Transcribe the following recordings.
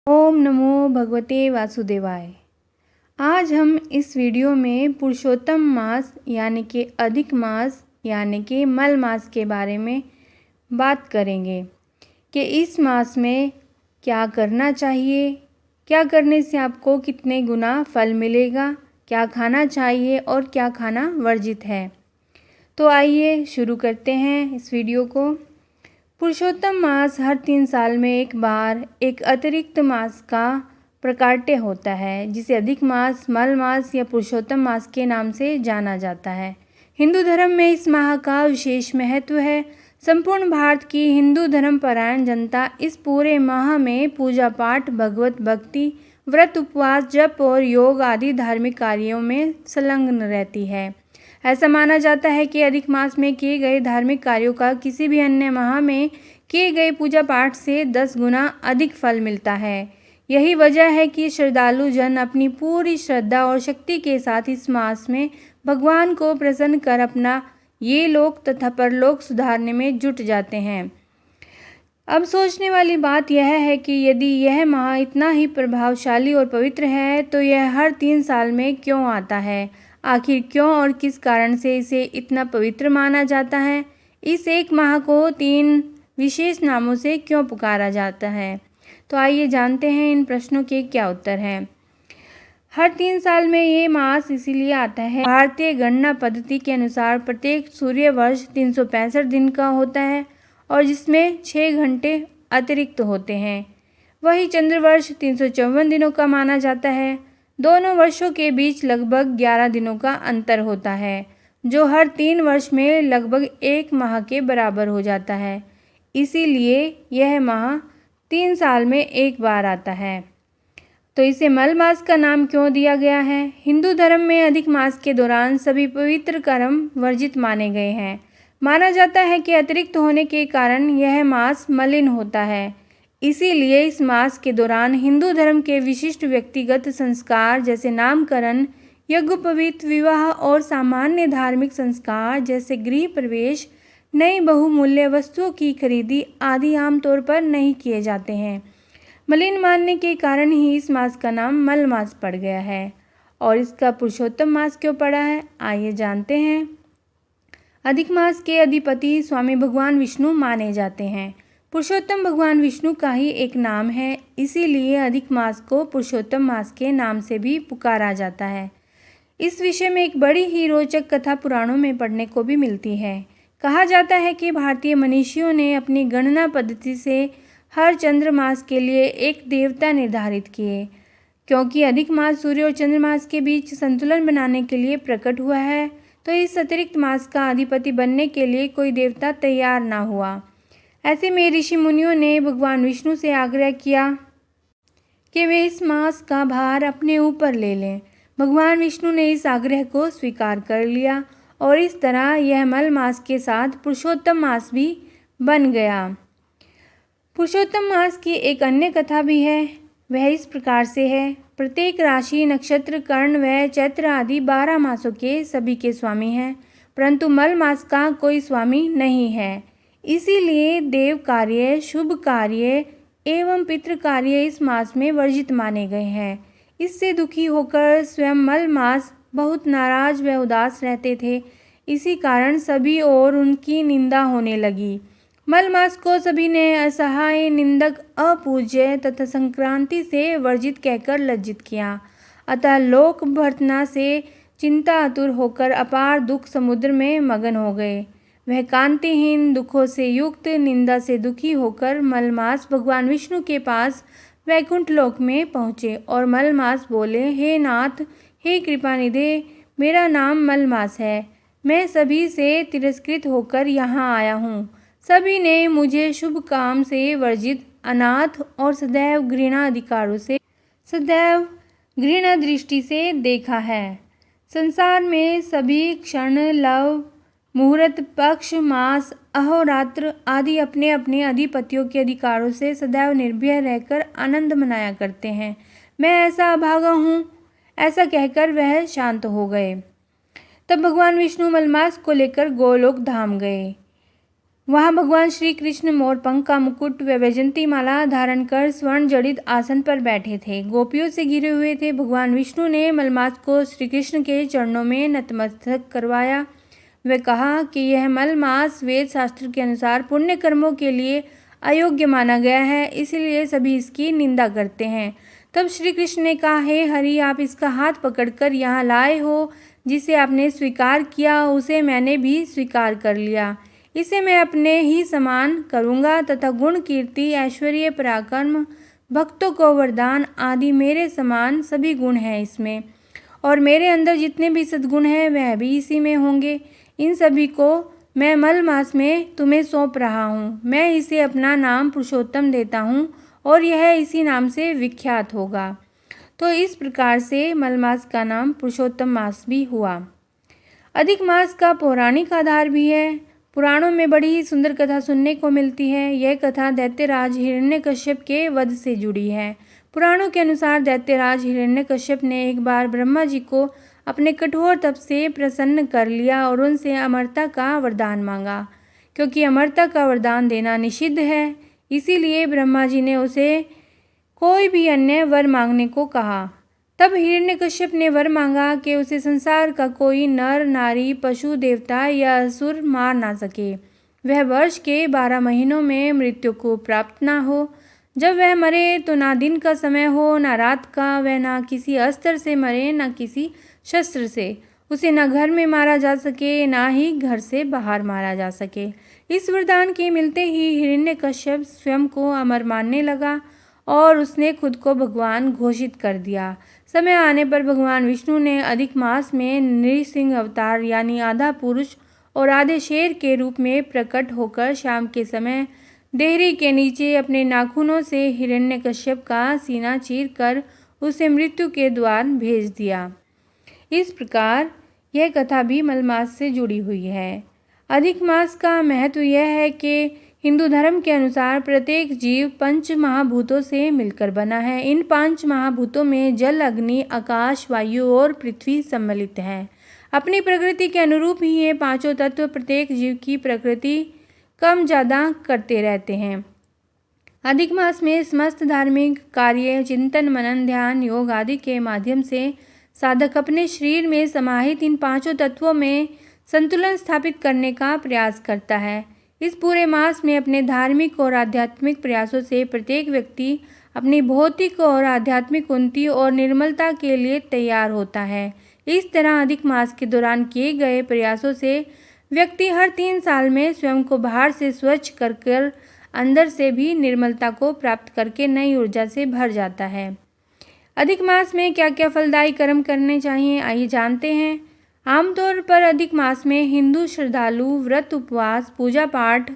ओम नमो भगवते वासुदेवाय। आज हम इस वीडियो में पुरुषोत्तम मास यानी कि अधिक मास यानी कि मल मास के बारे में बात करेंगे कि इस मास में क्या करना चाहिए, क्या करने से आपको कितने गुना फल मिलेगा, क्या खाना चाहिए और क्या खाना वर्जित है। तो आइए शुरू करते हैं इस वीडियो को। पुरुषोत्तम मास हर 3 साल में एक बार एक अतिरिक्त मास का प्रकाट्य होता है, जिसे अधिक मास, मल मास या पुरुषोत्तम मास के नाम से जाना जाता है। हिंदू धर्म में इस माह का विशेष महत्व है। संपूर्ण भारत की हिंदू धर्मपरायण जनता इस पूरे माह में पूजा पाठ, भगवत भक्ति, व्रत, उपवास, जप और योग आदि धार्मिक कार्यों में संलग्न रहती है। ऐसा माना जाता है कि अधिक मास में किए गए धार्मिक कार्यों का किसी भी अन्य माह में किए गए पूजा पाठ से 10 गुना अधिक फल मिलता है। यही वजह है कि श्रद्धालु जन अपनी पूरी श्रद्धा और शक्ति के साथ इस मास में भगवान को प्रसन्न कर अपना ये लोक तथा परलोक सुधारने में जुट जाते हैं। अब सोचने वाली बात यह है कि यदि यह माह इतना ही प्रभावशाली और पवित्र है तो यह हर 3 साल में क्यों आता है? आखिर क्यों और किस कारण से इसे इतना पवित्र माना जाता है? इस एक माह को 3 विशेष नामों से क्यों पुकारा जाता है? तो आइए जानते हैं इन प्रश्नों के क्या उत्तर हैं। हर 3 साल में ये मास इसीलिए आता है, भारतीय गणना पद्धति के अनुसार प्रत्येक सूर्य वर्ष 365 दिन का होता है और जिसमें 6 घंटे अतिरिक्त होते हैं। वही चंद्रवर्ष 354 दिनों का माना जाता है। दोनों वर्षों के बीच लगभग 11 दिनों का अंतर होता है, जो हर 3 वर्ष में लगभग 1 माह के बराबर हो जाता है। इसीलिए यह माह 3 साल में एक बार आता है। तो इसे मल मास का नाम क्यों दिया गया है? हिंदू धर्म में अधिक मास के दौरान सभी पवित्र कर्म वर्जित माने गए हैं। माना जाता है कि अतिरिक्त होने के कारण यह मास मलिन होता है। इसीलिए इस मास के दौरान हिंदू धर्म के विशिष्ट व्यक्तिगत संस्कार जैसे नामकरण, यज्ञोपवीत, विवाह और सामान्य धार्मिक संस्कार जैसे गृह प्रवेश, नई बहुमूल्य वस्तुओं की खरीदी आदि आमतौर पर नहीं किए जाते हैं। मलिन मानने के कारण ही इस मास का नाम मल मास पड़ गया है। और इसका पुरुषोत्तम मास क्यों पड़ा है, आइए जानते हैं। अधिक मास के अधिपति स्वामी भगवान विष्णु माने जाते हैं। पुरुषोत्तम भगवान विष्णु का ही एक नाम है, इसीलिए अधिक मास को पुरुषोत्तम मास के नाम से भी पुकारा जाता है। इस विषय में एक बड़ी ही रोचक कथा पुराणों में पढ़ने को भी मिलती है। कहा जाता है कि भारतीय मनीषियों ने अपनी गणना पद्धति से हर चंद्र मास के लिए एक देवता निर्धारित किए। क्योंकि अधिक मास सूर्य और चंद्रमास के बीच संतुलन बनाने के लिए प्रकट हुआ है, तो इस अतिरिक्त मास का अधिपति बनने के लिए कोई देवता तैयार ना हुआ। ऐसे में ऋषि मुनियों ने भगवान विष्णु से आग्रह किया कि वे इस मास का भार अपने ऊपर ले लें। भगवान विष्णु ने इस आग्रह को स्वीकार कर लिया और इस तरह यह मल मास के साथ पुरुषोत्तम मास भी बन गया। पुरुषोत्तम मास की एक अन्य कथा भी है। वह इस प्रकार से है। प्रत्येक राशि, नक्षत्र, कर्ण व चैत्र आदि 12 मासों के सभी के स्वामी हैं, परंतु मल मास का कोई स्वामी नहीं है। इसीलिए देव कार्य, शुभ कार्य एवं पितृ कार्य इस मास में वर्जित माने गए हैं। इससे दुखी होकर स्वयं मल मास बहुत नाराज व उदास रहते थे। इसी कारण सभी और उनकी निंदा होने लगी। मल मास को सभी ने असहाय, निंदक, अपूज्य तथा संक्रांति से वर्जित कहकर लज्जित किया। अतः लोक भर्तना से चिंतातुर होकर अपार दुख समुद्र में मगन हो गए। वह कांतिहीन, दुखों से युक्त, निंदा से दुखी होकर मलमास भगवान विष्णु के पास वैकुंठ लोक में पहुँचे और मलमास बोले, हे नाथ, हे कृपानिधे, मेरा नाम मलमास है। मैं सभी से तिरस्कृत होकर यहाँ आया हूँ। सभी ने मुझे शुभ काम से वर्जित, अनाथ और सदैव घृणा अधिकारों से, सदैव घृणा दृष्टि से देखा है। संसार में सभी क्षण, लव, मुहूर्त, पक्ष, मास, अहोरात्र आदि अपने अपने अधिपतियों के अधिकारों से सदैव निर्भय रहकर आनंद मनाया करते हैं। मैं ऐसा अभागा हूँ। ऐसा कहकर वह शांत हो गए। तब भगवान विष्णु मलमास को लेकर गोलोक धाम गए। वहाँ भगवान श्री कृष्ण मोरपंख का मुकुट व वैजयंती माला धारण कर स्वर्ण जड़ित आसन पर बैठे थे, गोपियों से घिरे हुए थे। भगवान विष्णु ने मलमास को श्री कृष्ण के चरणों में नतमस्तक करवाया। वे कहा कि यह मलमास वेद शास्त्र के अनुसार पुण्य कर्मों के लिए अयोग्य माना गया है, इसलिए सभी इसकी निंदा करते हैं। तब श्री कृष्ण ने कहा, हे हरि, आप इसका हाथ पकड़कर यहाँ लाए हो। जिसे आपने स्वीकार किया उसे मैंने भी स्वीकार कर लिया। इसे मैं अपने ही समान करूँगा तथा गुण, कीर्ति, ऐश्वर्य, पराक्रम, भक्तों को वरदान आदि मेरे समान सभी गुण हैं इसमें, और मेरे अंदर जितने भी सद्गुण हैं वह भी इसी में होंगे। इन सभी को मैं मलमास में तुम्हें सौंप रहा हूँ। मैं इसे अपना नाम पुरुषोत्तम देता हूँ और यह इसी नाम से विख्यात होगा। तो इस प्रकार से मलमास का नाम पुरुषोत्तम मास भी हुआ। अधिक मास का पौराणिक आधार भी है। पुराणों में बड़ी ही सुंदर कथा सुनने को मिलती है। यह कथा दैत्यराज हिरण्यकश्यप के वध से जुड़ी है। पुराणों के अनुसार दैत्यराज हिरण्यकश्यप ने एक बार ब्रह्मा जी को अपने कठोर तप से प्रसन्न कर लिया और उनसे अमरता का वरदान मांगा। क्योंकि अमरता का वरदान देना निषिद्ध है, इसीलिए ब्रह्मा जी ने उसे कोई भी अन्य वर मांगने को कहा। तब हिरण्यकश्यप ने वर मांगा कि उसे संसार का कोई नर, नारी, पशु, देवता या असुर मार ना सके। वह वर्ष के 12 महीनों में मृत्यु को प्राप्त ना हो। जब वह मरे तो ना दिन का समय हो ना रात का। वह ना किसी अस्त्र से मरे ना किसी शस्त्र से। उसे न घर में मारा जा सके ना ही घर से बाहर मारा जा सके। इस वरदान के मिलते ही हिरण्यकश्यप स्वयं को अमर मानने लगा और उसने खुद को भगवान घोषित कर दिया। समय आने पर भगवान विष्णु ने अधिक मास में नृसिंह अवतार यानी आधा पुरुष और आधे शेर के रूप में प्रकट होकर शाम के समय देहरी के नीचे अपने नाखूनों से हिरण्यकश्यप का सीना चीरकर उसे मृत्यु के द्वार भेज दिया। इस प्रकार यह कथा भी मलमास से जुड़ी हुई है। अधिक मास का महत्व यह है कि हिंदू धर्म के अनुसार प्रत्येक जीव 5 महाभूतों से मिलकर बना है। इन 5 महाभूतों में जल, अग्नि, आकाश, वायु और पृथ्वी सम्मिलित हैं। अपनी प्रकृति के अनुरूप ही ये पांचों तत्व प्रत्येक जीव की प्रकृति कम ज़्यादा करते रहते हैं। अधिक मास में समस्त धार्मिक कार्य, चिंतन, मनन, ध्यान, योग आदि के माध्यम से साधक अपने शरीर में समाहित इन पांचों तत्वों में संतुलन स्थापित करने का प्रयास करता है। इस पूरे मास में अपने धार्मिक और आध्यात्मिक प्रयासों से प्रत्येक व्यक्ति अपनी भौतिक और आध्यात्मिक उन्नति और निर्मलता के लिए तैयार होता है। इस तरह अधिक मास के दौरान किए गए प्रयासों से व्यक्ति हर 3 साल में स्वयं को बाहर से स्वच्छ कर अंदर से भी निर्मलता को प्राप्त करके नई ऊर्जा से भर जाता है। अधिक मास में क्या क्या फलदायी कर्म करने चाहिए, आइए जानते हैं। आमतौर पर अधिक मास में हिंदू श्रद्धालु व्रत, उपवास, पूजा पाठ,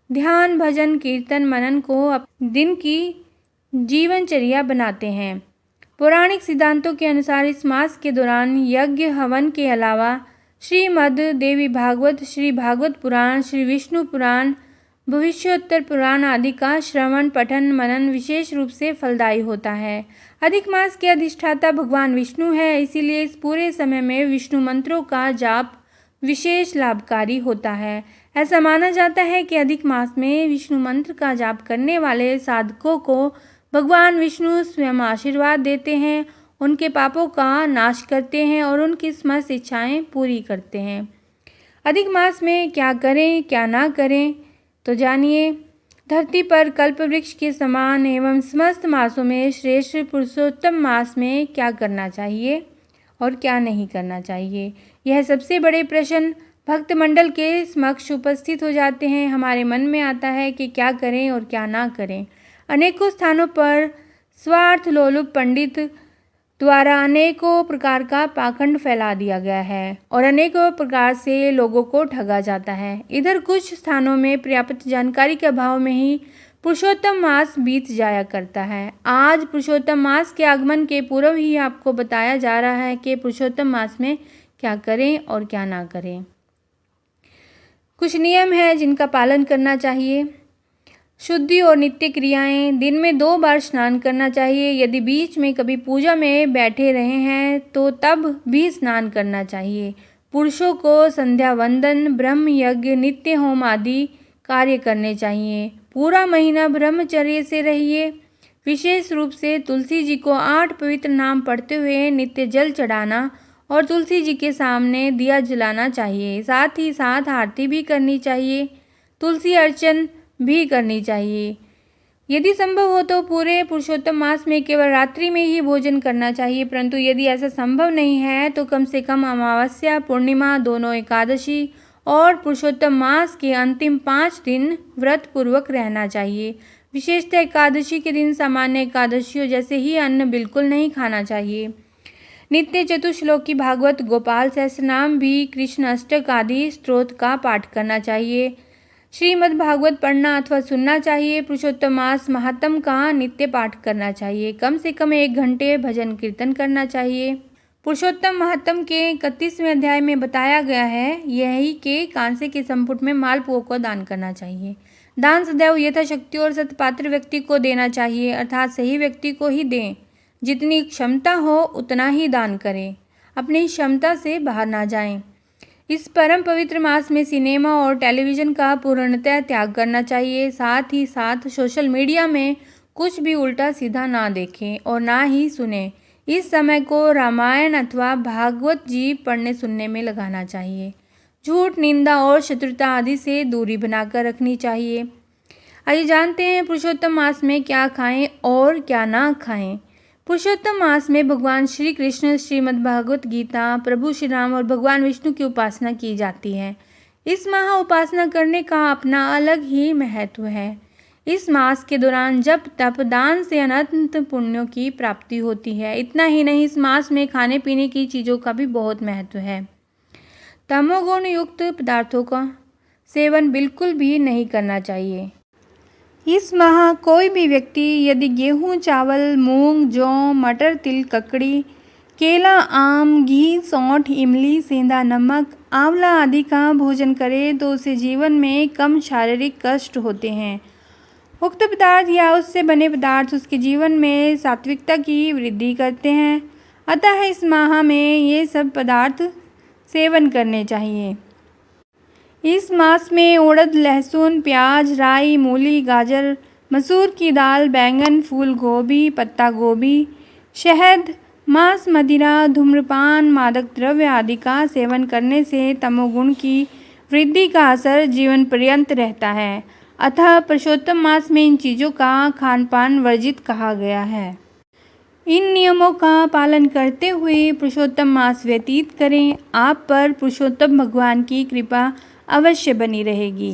ध्यान, भजन, कीर्तन, मनन को दिन की जीवनचर्या बनाते हैं। पौराणिक सिद्धांतों के अनुसार इस मास के दौरान यज्ञ, हवन के अलावा श्रीमद् देवी भागवत, श्री भागवत पुराण, श्री विष्णु पुराण, भविष्योत्तर पुराण आदि का श्रवण, पठन, मनन विशेष रूप से फलदायी होता है। अधिक मास के अधिष्ठाता भगवान विष्णु है, इसीलिए इस पूरे समय में विष्णु मंत्रों का जाप विशेष लाभकारी होता है। ऐसा माना जाता है कि अधिक मास में विष्णु मंत्र का जाप करने वाले साधकों को भगवान विष्णु स्वयं आशीर्वाद देते हैं, उनके पापों का नाश करते हैं और उनकी समस्त इच्छाएं पूरी करते हैं। अधिक मास में क्या करें क्या ना करें, तो जानिए। धरती पर कल्प वृक्ष के समान एवं समस्त मासों में श्रेष्ठ पुरुषोत्तम मास में क्या करना चाहिए और क्या नहीं करना चाहिए, यह सबसे बड़े प्रश्न भक्त मंडल के समक्ष उपस्थित हो जाते हैं। हमारे मन में आता है कि क्या करें और क्या ना करें। अनेकों स्थानों पर स्वार्थ लोलुप पंडित द्वारा अनेकों प्रकार का पाखंड फैला दिया गया है और अनेकों प्रकार से लोगों को ठगा जाता है। इधर कुछ स्थानों में पर्याप्त जानकारी के अभाव में ही पुरुषोत्तम मास बीत जाया करता है। आज पुरुषोत्तम मास के आगमन के पूर्व ही आपको बताया जा रहा है कि पुरुषोत्तम मास में क्या करें और क्या ना करें। कुछ नियम हैं जिनका पालन करना चाहिए। शुद्धि और नित्य क्रियाएं, दिन में 2 बार स्नान करना चाहिए। यदि बीच में कभी पूजा में बैठे रहे हैं तो तब भी स्नान करना चाहिए। पुरुषों को संध्या वंदन, ब्रह्म यज्ञ, नित्य होम आदि कार्य करने चाहिए। पूरा महीना ब्रह्मचर्य से रहिए। विशेष रूप से तुलसी जी को 8 पवित्र नाम पढ़ते हुए नित्य जल चढ़ाना और तुलसी जी के सामने दिया जलाना चाहिए। साथ ही साथ आरती भी करनी चाहिए, तुलसी अर्चन भी करनी चाहिए। यदि संभव हो तो पूरे पुरुषोत्तम मास में केवल रात्रि में ही भोजन करना चाहिए, परंतु यदि ऐसा संभव नहीं है तो कम से कम अमावस्या, पूर्णिमा, दोनों एकादशी और पुरुषोत्तम मास के अंतिम 5 दिन व्रत पूर्वक रहना चाहिए। विशेषतः एकादशी के दिन सामान्य एकादशियों जैसे ही अन्न बिल्कुल नहीं खाना चाहिए। नित्य चतुश्लोकी भागवत, गोपाल सहस्रनाम भी, कृष्ण अष्टक आदि स्तोत्र का पाठ करना चाहिए। श्रीमद् भागवत पढ़ना अथवा सुनना चाहिए। पुरुषोत्तम मास महात्म का नित्य पाठ करना चाहिए। कम से कम 1 घंटे भजन कीर्तन करना चाहिए। पुरुषोत्तम महात्म के 31वें अध्याय में बताया गया है यही के कांसे के संपुट में मालपुओं को दान करना चाहिए। दान सदैव यथाशक्ति और सत्पात्र व्यक्ति को देना चाहिए, अर्थात सही व्यक्ति को ही दें। जितनी क्षमता हो उतना ही दान करें, अपनी क्षमता से बाहर ना जाएं। इस परम पवित्र मास में सिनेमा और टेलीविज़न का पूर्णतः त्याग करना चाहिए। साथ ही साथ सोशल मीडिया में कुछ भी उल्टा सीधा ना देखें और ना ही सुने। इस समय को रामायण अथवा भागवत जी पढ़ने सुनने में लगाना चाहिए। झूठ, निंदा और शत्रुता आदि से दूरी बनाकर रखनी चाहिए। आइए जानते हैं पुरुषोत्तम मास में क्या खाएं और क्या ना खाएं। पुरुषोत्तम मास में भगवान श्री कृष्ण, श्रीमद् भागवत गीता, प्रभु श्री राम और भगवान विष्णु की उपासना की जाती है। इस माह उपासना करने का अपना अलग ही महत्व है। इस मास के दौरान जप, तप, दान से अनंत पुण्यों की प्राप्ति होती है। इतना ही नहीं, इस मास में खाने पीने की चीज़ों का भी बहुत महत्व है। तमोगुण युक्त पदार्थों का सेवन बिल्कुल भी नहीं करना चाहिए। इस माह कोई भी व्यक्ति यदि गेहूं, चावल, मूंग, जौ, मटर, तिल, ककड़ी, केला, आम, घी, सौंठ, इमली, सेंधा नमक, आंवला आदि का भोजन करे तो उसे जीवन में कम शारीरिक कष्ट होते हैं। उक्त पदार्थ या उससे बने पदार्थ उसके जीवन में सात्विकता की वृद्धि करते हैं। अतः इस माह में ये सब पदार्थ सेवन करने चाहिए। इस मास में उड़द, लहसुन, प्याज, राई, मूली, गाजर, मसूर की दाल, बैंगन, फूल गोभी, पत्ता गोभी, शहद, मांस, मदिरा, धूम्रपान, मादक द्रव्य आदि का सेवन करने से तमोगुण की वृद्धि का असर जीवन पर्यंत रहता है। अतः पुरुषोत्तम मास में इन चीज़ों का खान पान वर्जित कहा गया है। इन नियमों का पालन करते हुए पुरुषोत्तम मास व्यतीत करें। आप पर पुरुषोत्तम भगवान की कृपा अवश्य बनी रहेगी।